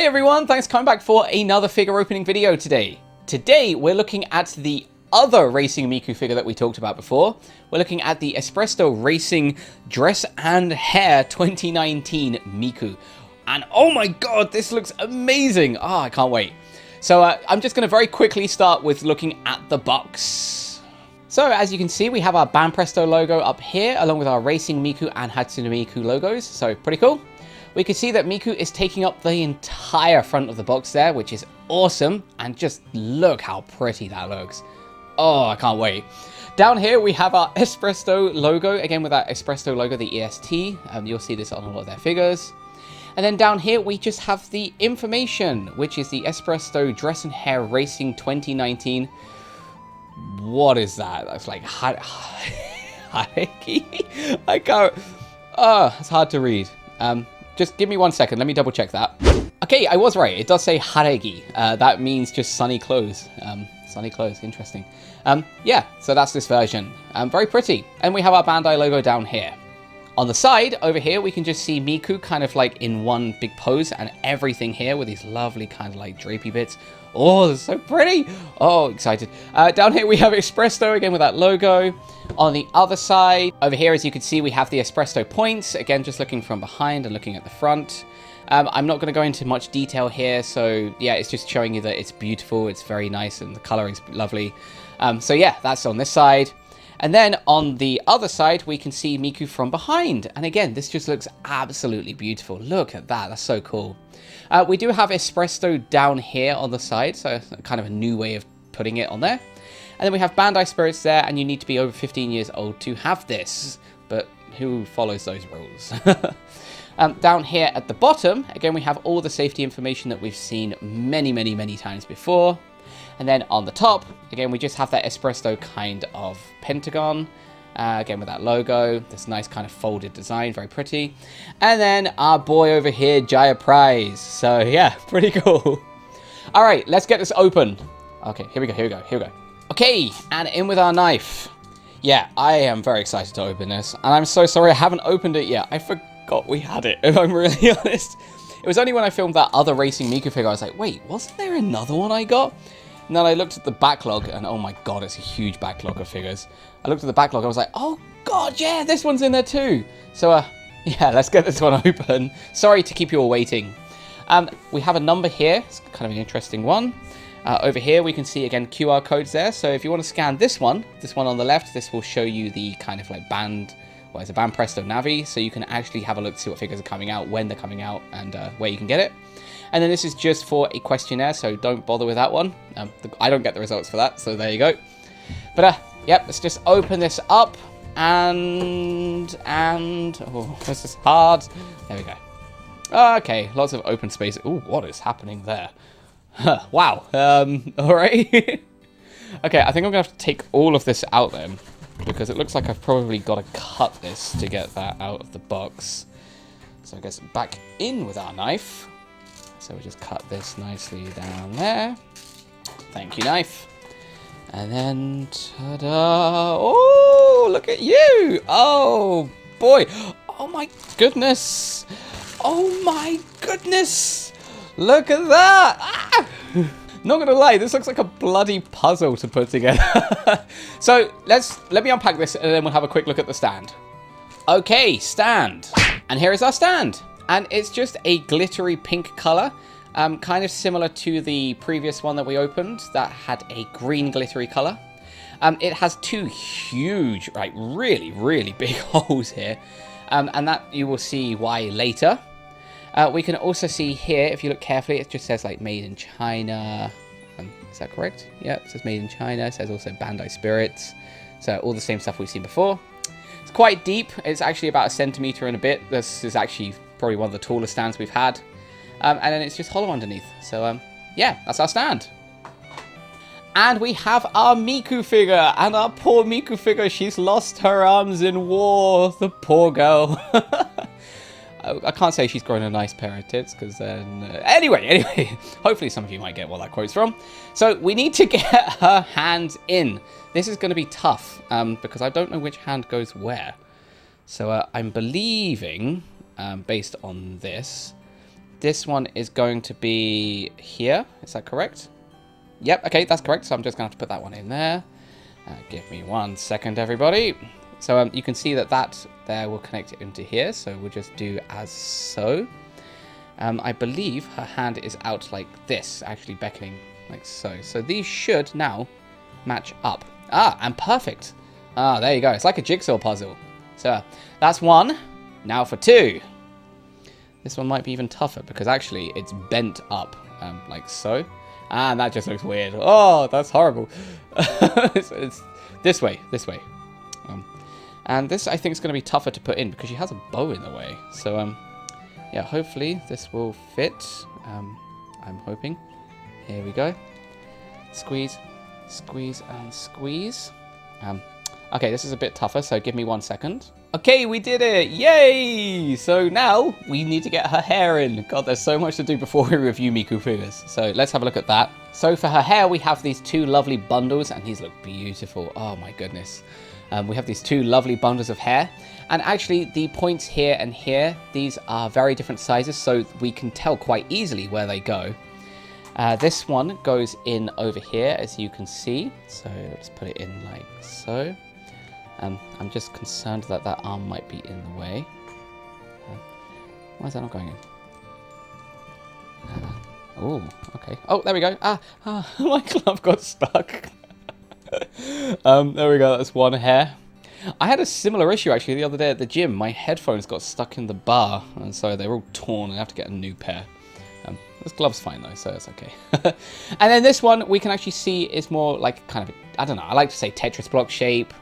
everyone, thanks for coming back for another figure opening video today. Today we're looking at the other Racing Miku figure that we talked about before. We're looking at the Espresto Racing Dress and Hair 2019 Miku. And oh my god, this looks amazing! Oh, I can't wait. So I'm just going to very quickly start with looking at the box. So as you can see, we have our Banpresto logo up here, along with our Racing Miku and Hatsune Miku logos. So pretty cool. We can see that Miku is taking up the entire front of the box there, which is awesome. And just look how pretty that looks. Oh, I can't wait. Down here, we have our Espresto logo, again with that Espresto logo, the EST. You'll see this on a lot of their figures. And then down here, we just have the information, which is the Espresto Dress and Hair Racing 2019. What is that? That's like Haiki. I can't. Oh, it's hard to read. Just give me 1 second. Let me double check that. Okay, I was right. It does say Haregi. That means just sunny clothes. Sunny clothes. Interesting. Yeah, so that's this version. Very pretty. And we have our Bandai logo down here. On the side, over here, we can just see Miku kind of like in one big pose and everything here with these lovely kind of like drapey bits. Oh, they're so pretty. Oh, excited. Down here, we have Espresto again with that logo. On the other side, over here, as you can see, we have the Espresto points. Again, just looking from behind and looking at the front. I'm not going to go into much detail here. So yeah, it's just showing you that it's beautiful. It's very nice and the coloring's lovely. So yeah, that's on this side. And then on the other side, we can see Miku from behind. And again, this just looks absolutely beautiful. Look at that. That's so cool. We do have Espresto down here on the side. So kind of a new way of putting it on there. And then we have Bandai Spirits there. And you need to be over 15 years old to have this. But who follows those rules? Down here at the bottom, again, we have all the safety information that we've seen many times before. And then on the top, again, we just have that Espresto kind of pentagon. Again, with that logo, this nice kind of folded design, very pretty. And then our boy over here, Jaya Prize. So yeah, pretty cool. All right, let's get this open. Okay, here we go. Okay, and in with our knife. Yeah, I am very excited to open this. And I'm so sorry I haven't opened it yet. I forgot we had it, if I'm really honest. It was only when I filmed that other Racing Miku figure, I was like, wait, wasn't there another one I got? And then I looked at the backlog, and oh my god, it's a huge backlog of figures. I looked at the backlog, I was like, oh god, yeah, this one's in there too. So, yeah, let's get this one open. Sorry to keep you all waiting. We have a number here. It's kind of an interesting one. Over here, we can see, again, QR codes there. So if you want to scan this one on the left, this will show you the kind of like it's a Banpresto Navi. So you can actually have a look to see what figures are coming out, when they're coming out, and where you can get it. And then this is just for a questionnaire, so don't bother with that one. I don't get the results for that, so there you go. But, yep, let's just open this up. And, oh, this is hard. There we go. Okay, lots of open space. Ooh, what is happening there? Wow. All right. Okay, I think I'm going to have to take all of this out then, because it looks like I've probably got to cut this to get that out of the box. So I guess back in with our knife. So we just cut this nicely down there. Thank you, knife. And then, ta-da! Oh, look at you! Oh, boy! Oh, my goodness! Oh, my goodness! Look at that! Ah! Not gonna lie, this looks like a bloody puzzle to put together. So, let me unpack this, and then we'll have a quick look at the stand. Okay, stand. And here is our stand. And it's just a glittery pink color, kind of similar to the previous one that we opened that had a green glittery color. It has two huge, like really big holes here, and that you will see why later. We can also see here, if you look carefully, it just says like made in China. Is that correct? Yeah, it says made in China. It says also Bandai Spirits. So all the same stuff we've seen before. It's quite deep. It's actually about 1 centimeter and a bit. This is actually probably one of the tallest stands we've had. And then it's just hollow underneath. So, yeah, that's our stand. And we have our Miku figure. And our poor Miku figure, she's lost her arms in war. The poor girl. I can't say she's grown a nice pair of tits, because then... Anyway, hopefully some of you might get what that quote's from. So, we need to get her hands in. This is going to be tough, because I don't know which hand goes where. So, I'm believing, based on this, This one is going to be here. Is that correct? Yep, okay, that's correct. So I'm just going to have to put that one in there. Give me 1 second, everybody. So you can see that there will connect it into here. So we'll just do as so. I believe her hand is out like this, actually beckoning like so. So these should now match up. Ah, and perfect. Ah, there you go. It's like a jigsaw puzzle. So that's 1. Now for 2. This one might be even tougher because actually it's bent up like so. And that just looks weird. Oh, that's horrible. it's this way. And this, I think, is going to be tougher to put in because she has a bow in the way. So, yeah, hopefully this will fit. I'm hoping. Here we go. Squeeze, squeeze, and squeeze. Okay, this is a bit tougher, so give me 1 second. Okay, we did it! Yay! So now we need to get her hair in. God, there's so much to do before we review Miku figures. So let's have a look at that. So for her hair, we have these 2 lovely bundles, and these look beautiful. Oh my goodness. We have these 2 lovely bundles of hair. And actually, the points here and here, these are very different sizes, so we can tell quite easily where they go. This one goes in over here, as you can see. So let's put it in like so. I'm just concerned that that arm might be in the way. Why is that not going in? Oh, okay. Oh, there we go. My glove got stuck. There we go. That's 1 hair. I had a similar issue actually the other day at the gym. My headphones got stuck in the bar, and so they were all torn. I have to get a new pair. This glove's fine though, so it's okay. And then this one we can actually see is more like kind of, I don't know, I like to say Tetris block shape.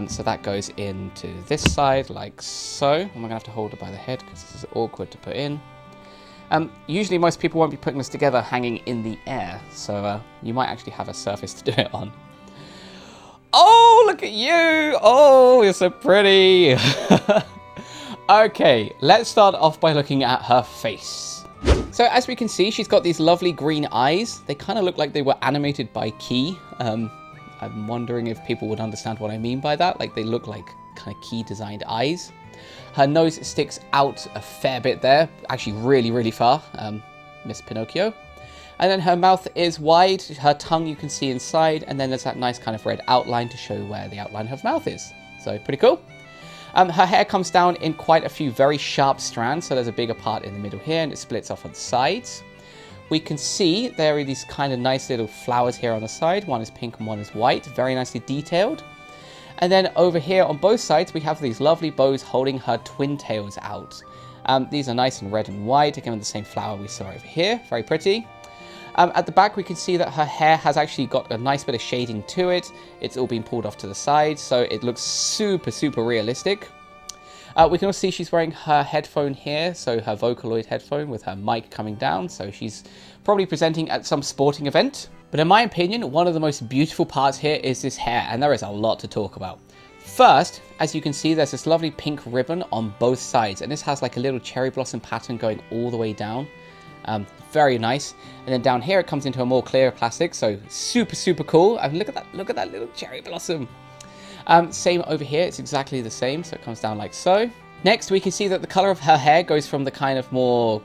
So that goes into this side like so. I'm going to have to hold it by the head because this is awkward to put in. Usually most people won't be putting this together hanging in the air. So you might actually have a surface to do it on. Oh, look at you. Oh, you're so pretty. Okay, let's start off by looking at her face. So as we can see, she's got these lovely green eyes. They kind of look like they were animated by Key. I'm wondering if people would understand what I mean by that. Like they look like kind of Key designed eyes. Her nose sticks out a fair bit there. Actually really, really far. Miss Pinocchio. And then her mouth is wide. Her tongue you can see inside. And then there's that nice kind of red outline to show where the outline of her mouth is. So pretty cool. Her hair comes down in quite a few very sharp strands. So there's a bigger part in the middle here and it splits off on the sides. We can see there are these kind of nice little flowers here on the side. One is pink and one is white. Very nicely detailed. And then over here on both sides, we have these lovely bows holding her twin tails out. These are nice and red and white. Again, the same flower we saw over here. Very pretty. At the back, we can see that her hair has actually got a nice bit of shading to it. It's all been pulled off to the side, so it looks super, super realistic. We can also see she's wearing her headphone here, so her Vocaloid headphone with her mic coming down, so she's probably presenting at some sporting event. But in my opinion, one of the most beautiful parts here is this hair, and there is a lot to talk about. First, as you can see, there's this lovely pink ribbon on both sides, and this has like a little cherry blossom pattern going all the way down. Very nice. And then down here, it comes into a more clear plastic, so super, super cool. I mean, look at that little cherry blossom. Same over here, it's exactly the same, so it comes down like so. Next, we can see that the color of her hair goes from the kind of more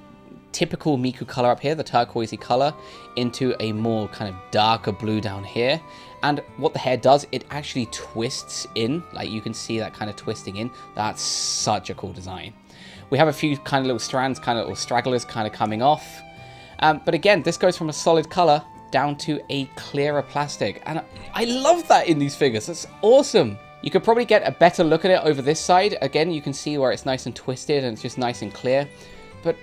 typical Miku color up here, the turquoisey color, into a more kind of darker blue down here. And what the hair does, it actually twists in, like you can see that kind of twisting in. That's such a cool design. We have a few kind of little strands, kind of little stragglers kind of coming off. But again, this goes from a solid color down to a clearer plastic. And I love that in these figures. That's awesome. You could probably get a better look at it over this side. Again, you can see where it's nice and twisted and it's just nice and clear. But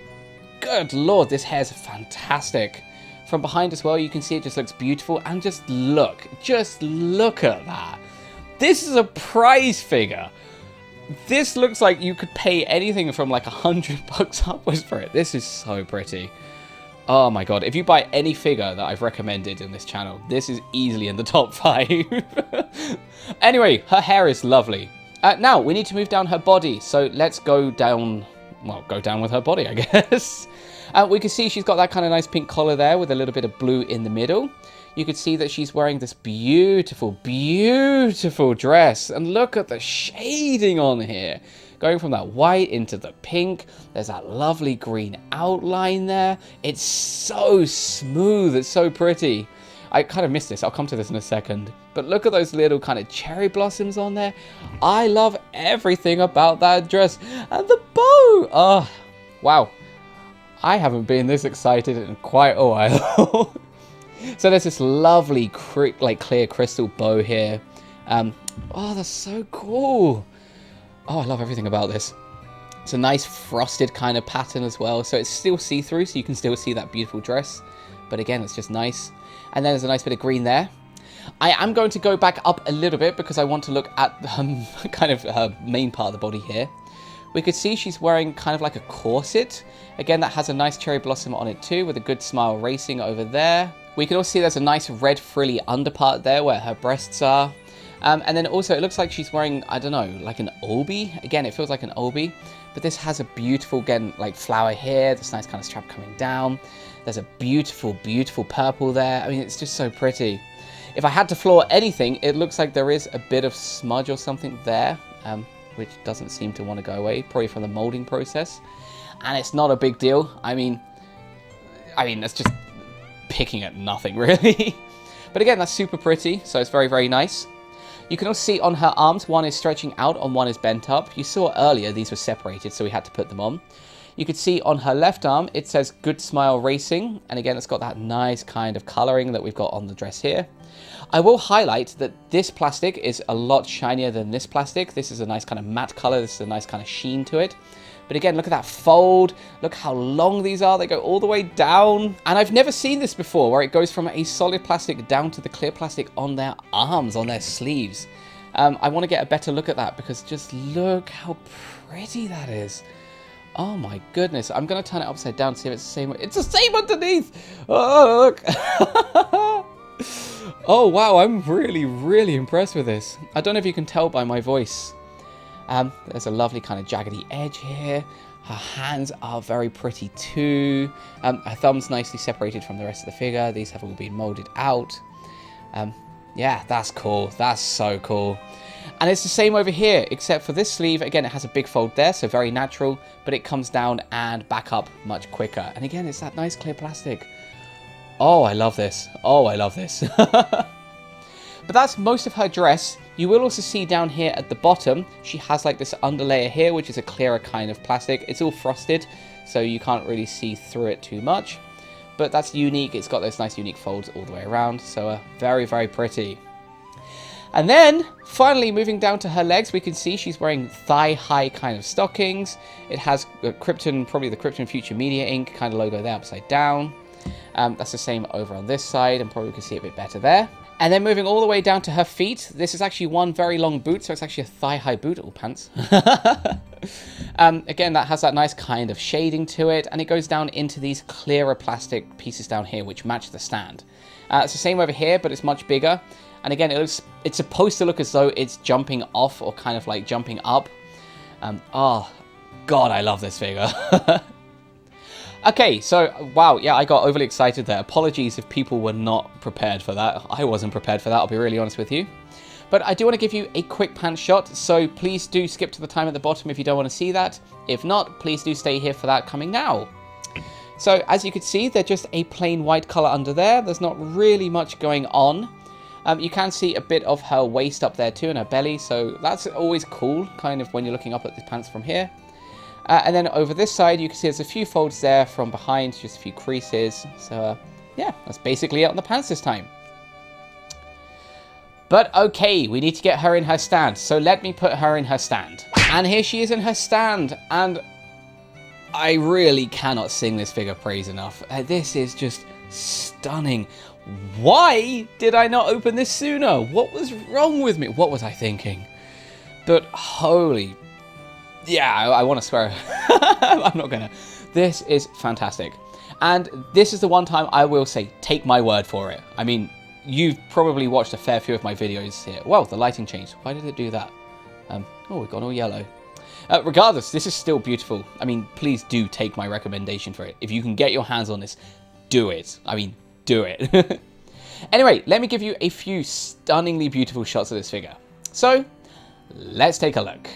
good lord, this hair is fantastic. From behind as well, you can see it just looks beautiful. And just look at that. This is a prize figure. This looks like you could pay anything from like $100 upwards for it. This is so pretty. Oh my god, if you buy any figure that I've recommended in this channel, this is easily in the top 5. Anyway, her hair is lovely. Now, we need to move down her body, so let's go down, well, go down with her body, I guess. We can see she's got that kind of nice pink collar there with a little bit of blue in the middle. You can see that she's wearing this beautiful, beautiful dress. And look at the shading on here. Going from that white into the pink. There's that lovely green outline there. It's so smooth. It's so pretty. I kind of missed this. I'll come to this in a second. But look at those little kind of cherry blossoms on there. I love everything about that dress. And the bow. Oh, wow. I haven't been this excited in quite a while. So there's this lovely clear crystal bow here. Oh, that's so cool. Oh, I love everything about this. It's a nice frosted kind of pattern as well. So it's still see-through, so you can still see that beautiful dress. But again, it's just nice. And then there's a nice bit of green there. I am going to go back up a little bit because I want to look at kind of her main part of the body here. We could see she's wearing kind of like a corset. Again, that has a nice cherry blossom on it too, with a good smile racing over there. We can also see there's a nice red frilly underpart there where her breasts are. And then also it looks like she's wearing, I don't know, like an obi. Again, it feels like an obi. But this has a beautiful, again, like flower here. This nice kind of strap coming down. There's a beautiful, beautiful purple there. I mean, it's just so pretty. If I had to floor anything, it looks like there is a bit of smudge or something there, which doesn't seem to want to go away, probably from the molding process. And it's not a big deal. I mean, that's just picking at nothing, really. But again, that's super pretty, so it's very, very nice. You can also see on her arms, one is stretching out and one is bent up. You saw earlier these were separated, so we had to put them on. You could see on her left arm, it says Good Smile Racing. And again, it's got that nice kind of coloring that we've got on the dress here. I will highlight that this plastic is a lot shinier than this plastic. This is a nice kind of matte color. This is a nice kind of sheen to it. But again, look at that fold. Look how long these are. They go all the way down. And I've never seen this before, where it goes from a solid plastic down to the clear plastic on their arms, on their sleeves. I want to get a better look at that because just look how pretty that is. Oh my goodness. I'm going to turn it upside down to see if it's the same. It's the same underneath. Oh, look. Oh, wow. I'm really, really impressed with this. I don't know if you can tell by my voice. There's a lovely kind of jaggedy edge here. Her hands are very pretty too. Her thumb's nicely separated from the rest of the figure. These have all been molded out. Yeah, that's cool. That's so cool. And it's the same over here, except for this sleeve. Again, it has a big fold there, so very natural, but it comes down and back up much quicker. And again, it's that nice clear plastic. Oh, I love this. Oh, I love this. But that's most of her dress. You will also see down here at the bottom, she has like this underlayer here, which is a clearer kind of plastic. It's all frosted, so you can't really see through it too much. But that's unique. It's got those nice unique folds all the way around. So very, very pretty. And then, finally, moving down to her legs, we can see she's wearing thigh-high kind of stockings. It has Krypton, probably the Krypton Future Media Ink kind of logo there upside down. That's the same over on this side, and probably we can see it a bit better there. And then moving all the way down to her feet, this is actually one very long boot, so it's actually a thigh-high boot, or pants. Again, that has that nice kind of shading to it, and it goes down into these clearer plastic pieces down here, which match the stand. It's the same over here, but it's much bigger. And again, it's supposed to look as though it's jumping off or kind of like jumping up. Oh, God, I love this figure. Okay, so, wow, yeah, I got overly excited there. Apologies if people were not prepared for that. I wasn't prepared for that, I'll be really honest with you. But I do want to give you a quick pants shot, so please do skip to the time at the bottom if you don't want to see that. If not, please do stay here for that coming now. So, as you can see, they're just a plain white colour under there. There's not really much going on. You can see a bit of her waist up there too, and her belly, so that's always cool, kind of when you're looking up at the pants from here. And then over this side, you can see there's a few folds there from behind, just a few creases. So, yeah, that's basically it on the pants this time. But, okay, we need to get her in her stand. So let me put her in her stand. And here she is in her stand. And I really cannot sing this figure praise enough. This is just stunning. Why did I not open this sooner? What was wrong with me? What was I thinking? But, holy... Yeah, I want to swear. I'm not gonna. This is fantastic. And this is the one time I will say, take my word for it. I mean, you've probably watched a fair few of my videos here. Well, the lighting changed. Why did it do that? Oh, we've gone all yellow. Regardless, this is still beautiful. I mean, please do take my recommendation for it. If you can get your hands on this, do it. I mean, do it. Anyway, let me give you a few stunningly beautiful shots of this figure. So, let's take a look.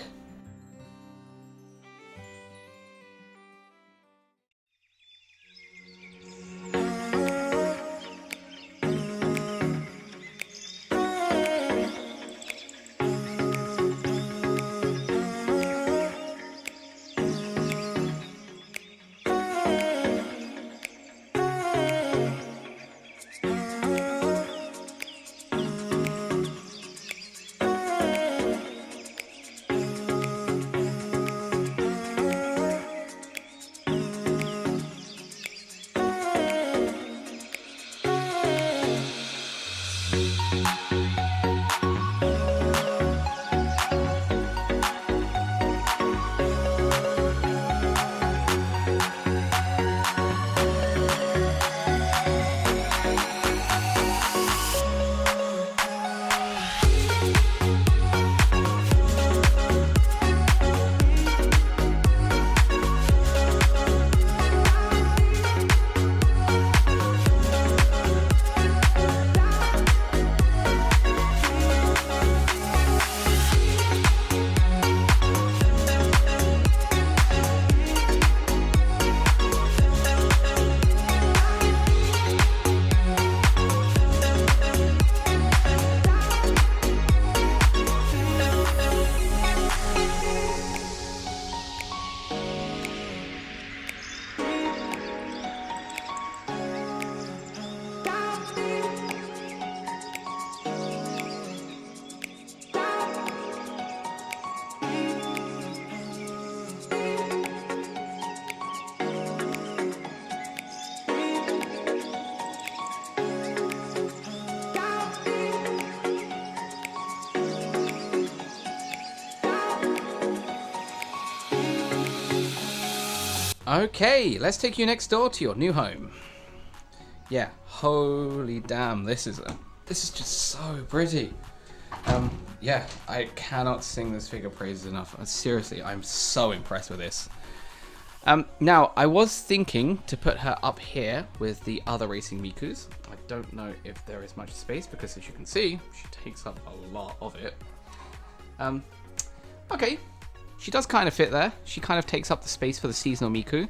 Okay, let's take you next door to your new home. Yeah, holy damn, this is just so pretty. Yeah, I cannot sing this figure praises enough. Seriously, I'm so impressed with this. Now, I was thinking to put her up here with the other racing Mikus. I don't know if there is much space because, as you can see, she takes up a lot of it. Okay, she does kind of fit there. She kind of takes up the space for the seasonal Miku.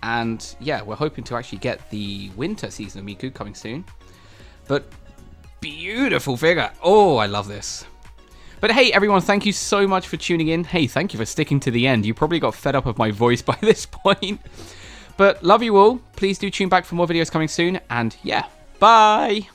And yeah, we're hoping to actually get the winter seasonal Miku coming soon. But beautiful figure. Oh, I love this. But hey, everyone, thank you so much for tuning in. Hey, thank you for sticking to the end. You probably got fed up of my voice by this point. But love you all. Please do tune back for more videos coming soon. And yeah, bye.